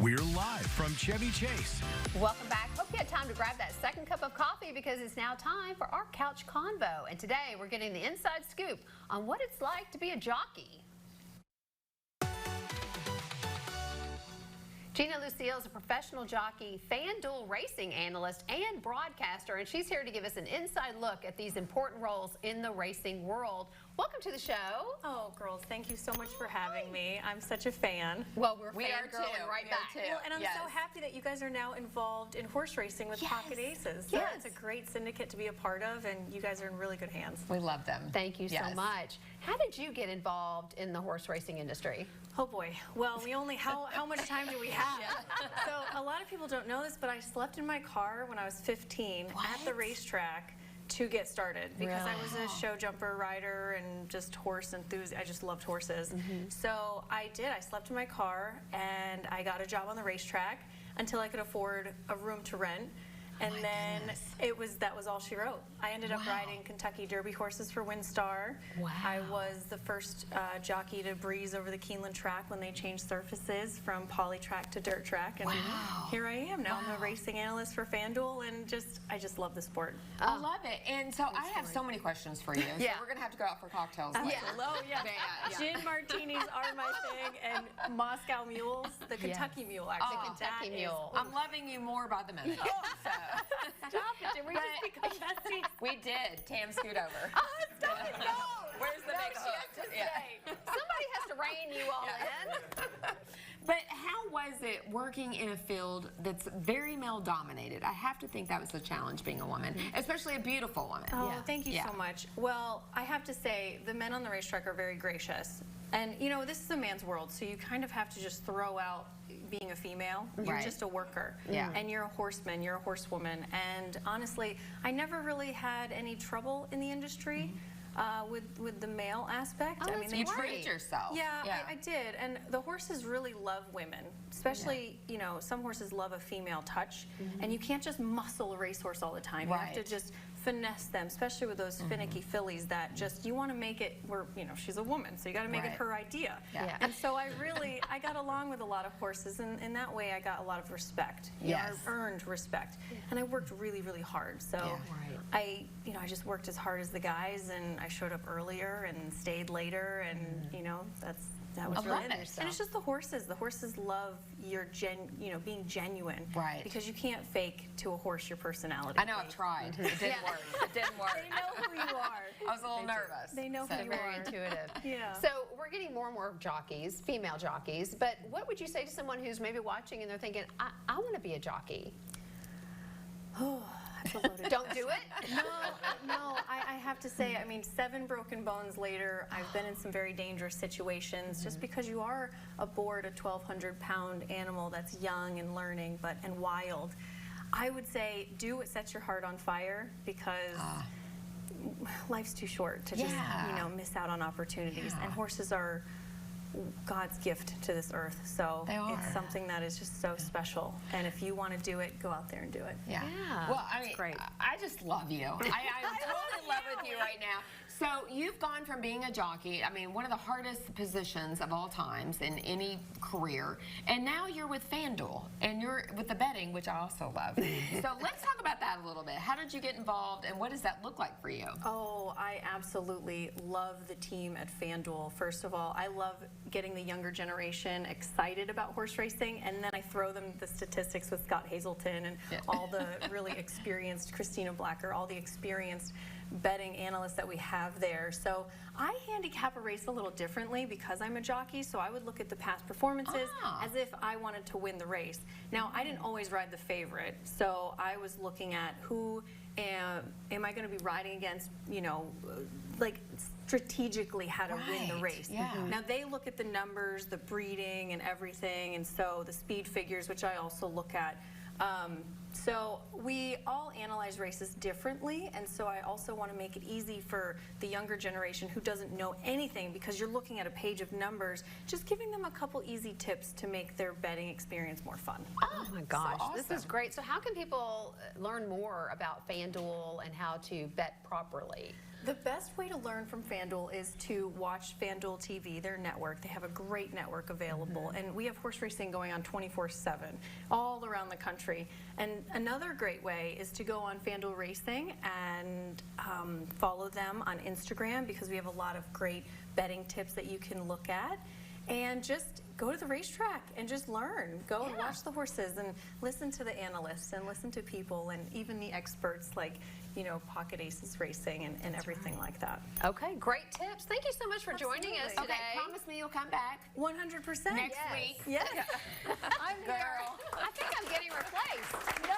We're live from Chevy Chase. Welcome back. Hope you had time to grab that second cup of coffee because it's now time for our couch convo. And today we're getting the inside scoop on what it's like to be a jockey. Geena Lucille is a professional jockey, FanDuel racing analyst, and broadcaster, and she's here to give us an inside look at these important roles in the racing world. Welcome to the show. Oh, girls, thank you so much for having me. I'm such a fan. Well, we are fangirling right back. Well, and I'm so happy that you guys are now involved in horse racing with Pocket Aces. Yes. It's a great syndicate to be a part of, and you guys are in really good hands. We love them. Thank you so much. How did you get involved in the horse racing industry? Oh boy. Well, we only, how much time do we have? So a lot of people don't know this, but I slept in my car when I was 15 at the racetrack to get started because I was a show jumper rider and just horse enthusiast. I just loved horses. So I did. I slept in my car and I got a job on the racetrack until I could afford a room to rent. And then that was all she wrote. I ended up riding Kentucky Derby horses for WinStar. I was the first jockey to breeze over the Keeneland track when they changed surfaces from poly track to dirt track. And here I am now. I'm a racing analyst for FanDuel, and I just love the sport. I love it. And so I have so many questions for you. So we're going to have to go out for cocktails later. Gin martinis are my thing, and Moscow mules, the Kentucky mule, actually. The Kentucky mule. I'm loving you more by the minute. So. Stop it. Did we just become besties? We did. Tam, scoot over. Oh, stop it. No. Where's the big hook? Somebody has to rein you all in. But how was it working in a field that's very male-dominated? I have to think that was the challenge being a woman, especially a beautiful woman. Oh, thank you so much. Well, I have to say, the men on the racetrack are very gracious. And, you know, this is a man's world, so you kind of have to just throw out being a female. You're just a worker. And you're a horseman, you're a horsewoman. And honestly, I never really had any trouble in the industry. With the male aspect. I mean, you proved yourself. Yeah, I did. And the horses really love women, especially, you know, some horses love a female touch, and you can't just muscle a racehorse all the time. You have to just finesse them, especially with those finicky fillies that just, you want to make it where, you know, she's a woman, so you got to make it her idea. And so I got along with a lot of horses, and in that way I got a lot of respect. You know, I earned respect. And I worked really, really hard. So I just worked as hard as the guys, and I showed up earlier and stayed later, and you know, that was really it. And it's just the horses. The horses love your being genuine. Because you can't fake to a horse your personality. I know, I've tried. It didn't work. It didn't work. They know who you are. I was a little nervous. They know who you Very are. intuitive. So we're getting more and more jockeys, female jockeys, but what would you say to someone who's maybe watching and they're thinking, I want to be a jockey? Don't do it? No, I have to say, I mean, 7 broken bones later, I've been in some very dangerous situations just because you are aboard a 1,200-pound animal that's young and learning and wild. I would say do what sets your heart on fire, because life's too short to just, you know, miss out on opportunities. And horses are God's gift to this earth, so it's something that is just so special. And if you want to do it, go out there and do it. Well, I mean, great. I just love you. I'm totally in love with you right now. So you've gone from being a jockey, I mean, one of the hardest positions of all times in any career, and now you're with FanDuel, and you're with the betting, which I also love. So let's talk about that a little bit. How did you get involved, and what does that look like for you? Oh, I absolutely love the team at FanDuel. First of all, I love getting the younger generation excited about horse racing, and then I throw them the statistics with Scott Hazelton and all the really experienced Christina Blacker, all the experienced betting analysts that we have there. So I handicap a race a little differently because I'm a jockey, so I would look at the past performances as if I wanted to win the race. Now, I didn't always ride the favorite, so I was looking at who am I going to be riding against, you know, like strategically how to win the race. Now, they look at the numbers, the breeding and everything, and so the speed figures, which I also look at. So we all analyze races differently, and so I also want to make it easy for the younger generation who doesn't know anything, because you're looking at a page of numbers, just giving them a couple easy tips to make their betting experience more fun. Oh my gosh, So this is awesome. great. So how can people learn more about FanDuel and how to bet properly? The best way to learn from FanDuel is to watch FanDuel TV, their network. They have a great network available, and we have horse racing going on 24/7 all around the country. And another great way is to go on FanDuel Racing and follow them on Instagram, because we have a lot of great betting tips that you can look at. And just go to the racetrack and just learn. Go and watch the horses and listen to the analysts and listen to people and even the experts like, you know, Pocket Aces Racing and everything like that. Okay, great tips. Thank you so much for joining us Absolutely. today. Okay, promise me you'll come back 100%. next Yes. week. Yes. I'm here. I think I'm getting replaced. No.